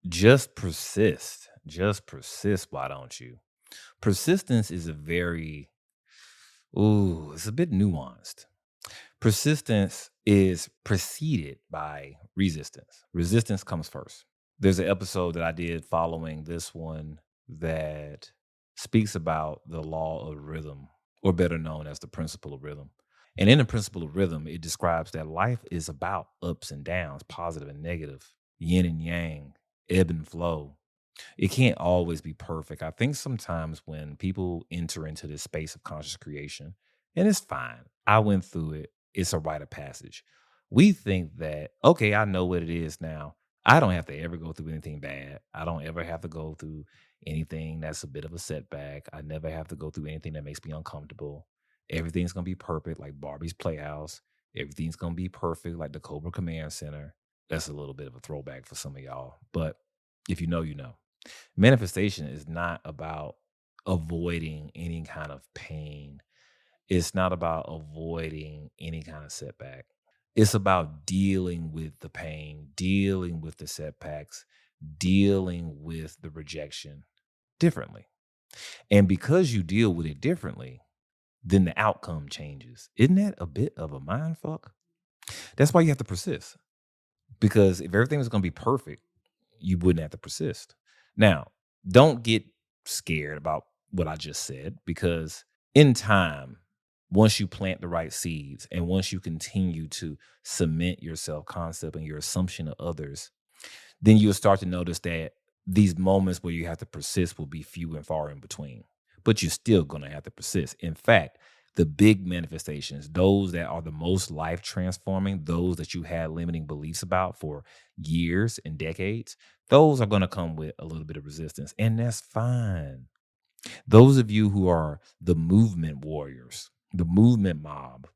Just persist. Just persist. Why don't you? Persistence is it's a bit nuanced. Persistence is preceded by resistance. Resistance comes first. There's an episode that I did following this one that speaks about the law of rhythm, or better known as the principle of rhythm. And in the principle of rhythm, it describes that life is about ups and downs, positive and negative, yin and yang, ebb and flow. It can't always be perfect. I think sometimes when people enter into this space of conscious creation, and it's fine, I went through it, it's a rite of passage. We think that, okay, I know what it is now. I don't have to ever go through anything bad. I don't ever have to go through anything that's a bit of a setback. I never have to go through anything that makes me uncomfortable. Everything's going to be perfect, like Barbie's Playhouse. Everything's going to be perfect, like the Cobra Command Center. That's a little bit of a throwback for some of y'all. But if you know, you know. Manifestation is not about avoiding any kind of pain. It's not about avoiding any kind of setback. It's about dealing with the pain, dealing with the setbacks, dealing with the rejection differently. And because you deal with it differently, then the outcome changes. Isn't that a bit of a mind fuck? That's why you have to persist. Because if everything was going to be perfect, you wouldn't have to persist. Now, don't get scared about what I just said, because in time, once you plant the right seeds and once you continue to cement your self concept and your assumption of others, then you'll start to notice that these moments where you have to persist will be few and far in between, but you're still going to have to persist. In fact, the big manifestations, those that are the most life transforming, those that you had limiting beliefs about for years and decades, those are going to come with a little bit of resistance, and that's fine. Those of you who are the movement warriors, the movement mob,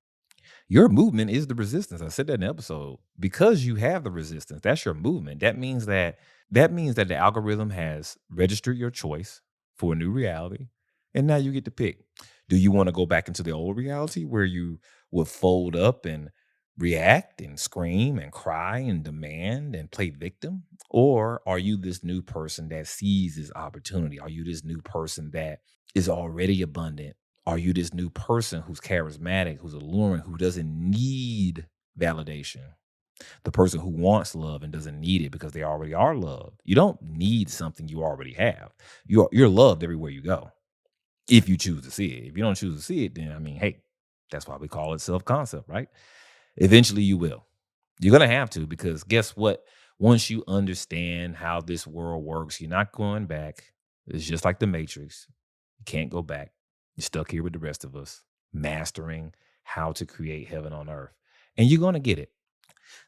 your movement is the resistance. I said that in the episode. Because you have the resistance, that's your movement. That means that the algorithm has registered your choice for a new reality. And now you get to pick. Do you want to go back into the old reality where you would fold up and react and scream and cry and demand and play victim? Or are you this new person that sees this opportunity? Are you this new person that is already abundant? Are you this new person who's charismatic, who's alluring, who doesn't need validation? The person who wants love and doesn't need it because they already are loved. You don't need something you already have. You're loved everywhere you go, if you choose to see it. If you don't choose to see it, then I mean, hey, that's why we call it self-concept, right? Eventually you will. You're gonna have to, because guess what? Once you understand how this world works, you're not going back. It's just like the Matrix. You can't go back. You're stuck here with the rest of us, mastering how to create heaven on earth. And you're gonna get it.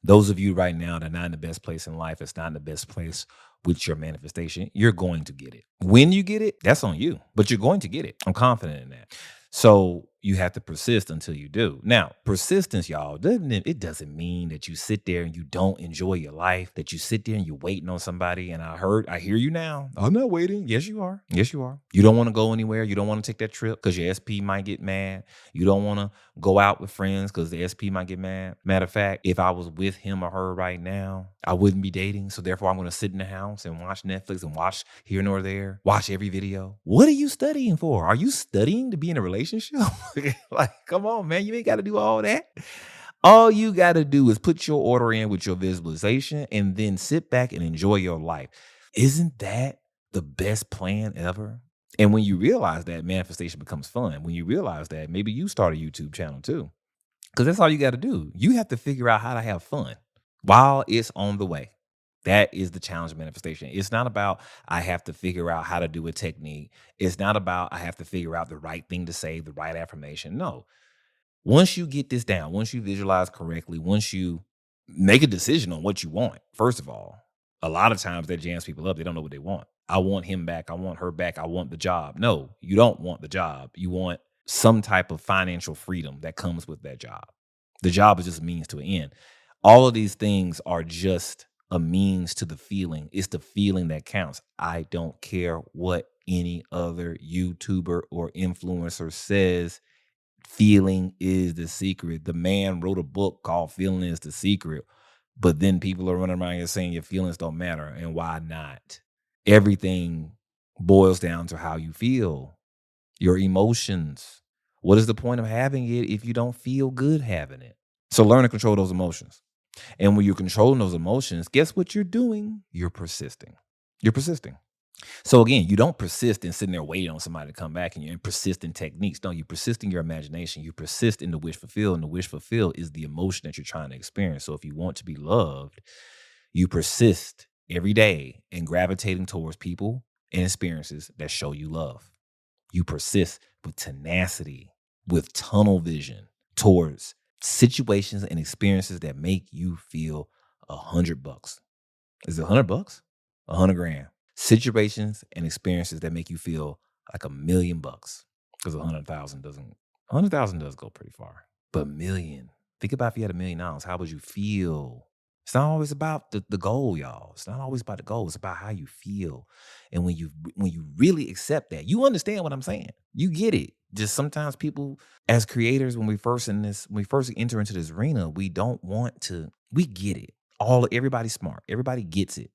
Those of you right now that are not in the best place in life, it's not in the best place with your manifestation, you're going to get it. When you get it, that's on you, but you're going to get it. I'm confident in that. So you have to persist until you do. Now, persistence, y'all, it doesn't mean that you sit there and you don't enjoy your life, that you sit there and you're waiting on somebody. And I hear you now. I'm not waiting. Yes, you are. Yes, you are. You don't want to go anywhere. You don't want to take that trip because your SP might get mad. You don't want to go out with friends because the SP might get mad. Matter of fact, if I was with him or her right now, I wouldn't be dating. So therefore, I'm going to sit in the house and watch Netflix and watch here nor there, watch every video. What are you studying for? Are you studying to be in a relationship? Like, come on, man. You ain't got to do all that. All you got to do is put your order in with your visualization and then sit back and enjoy your life. Isn't that the best plan ever? And when you realize that, manifestation becomes fun. When you realize that, maybe you start a YouTube channel too. Because that's all you got to do. You have to figure out how to have fun while it's on the way. That is the challenge of manifestation. It's not about I have to figure out how to do a technique. It's not about I have to figure out the right thing to say, the right affirmation. No. Once you get this down, once you visualize correctly, once you make a decision on what you want, first of all, a lot of times that jams people up. They don't know what they want. I want him back. I want her back. I want the job. No, you don't want the job. You want some type of financial freedom that comes with that job. The job is just a means to an end. All of these things are just a means to the feeling. It's the feeling that counts. I don't care what any other YouTuber or influencer says. Feeling is the secret. The man wrote a book called Feeling is the Secret. But then people are running around here saying your feelings don't matter. And why not? Everything boils down to how you feel, your emotions. What is the point of having it if you don't feel good having it? So learn to control those emotions. And when you're controlling those emotions, guess what you're doing? You're persisting. You're persisting. So again, you don't persist in sitting there waiting on somebody to come back and you persist in techniques. No, you persist in your imagination. You persist in the wish fulfill. And the wish fulfill is the emotion that you're trying to experience. So if you want to be loved, you persist every day in gravitating towards people and experiences that show you love. You persist with tenacity, with tunnel vision towards situations and experiences that make you feel $100. Is it $100? 100 grand. Situations and experiences that make you feel like $1,000,000. Because 100,000 doesn't, 100,000 does go pretty far. But million, think about if you had $1,000,000, how would you feel? It's not always about the goal, y'all. It's not always about the goal. It's about how you feel. And when you really accept that, you understand what I'm saying. You get it. Just sometimes people as creators, when we first enter into this arena, we don't want to, we get it. Everybody's smart. Everybody gets it.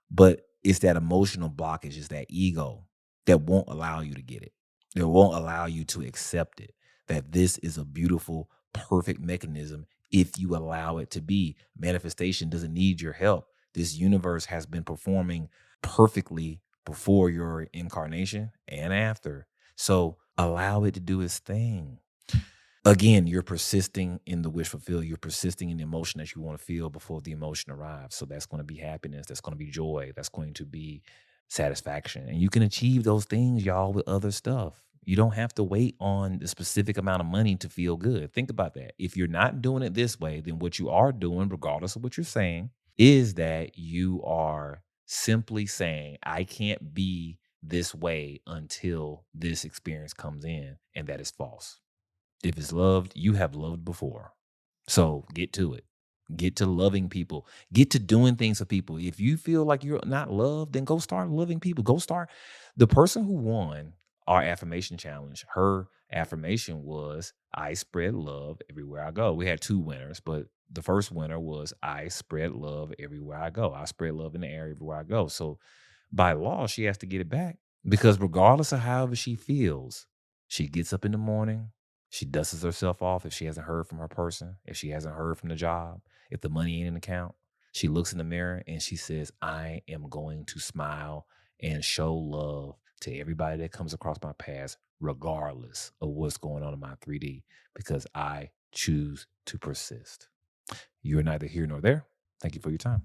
But it's that emotional blockage, it's that ego that won't allow you to get it. That won't allow you to accept it. That this is a beautiful, perfect mechanism if you allow it to be. Manifestation doesn't need your help. This universe has been performing perfectly before your incarnation and after. So allow it to do its thing. Again, you're persisting in the wish fulfill. You're persisting in the emotion that you want to feel before the emotion arrives. So that's going to be happiness. That's going to be joy. That's going to be satisfaction. And you can achieve those things, y'all, with other stuff. You don't have to wait on the specific amount of money to feel good. Think about that. If you're not doing it this way, then what you are doing, regardless of what you're saying, is that you are simply saying, I can't be this way until this experience comes in. And that is false. If it's loved, you have loved before. So get to it. Get to loving people. Get to doing things for people. If you feel like you're not loved, then go start loving people. Go start. The person who won our affirmation challenge, her affirmation was, I spread love everywhere I go. We had two winners, but the first winner was, I spread love everywhere I go. I spread love in the air everywhere I go. So by law, she has to get it back because regardless of however she feels, she gets up in the morning, she dusts herself off if she hasn't heard from her person, if she hasn't heard from the job, if the money ain't in the account. She looks in the mirror and she says, I am going to smile and show love to everybody that comes across my path, regardless of what's going on in my 3D, because I choose to persist. You're neither here nor there. Thank you for your time.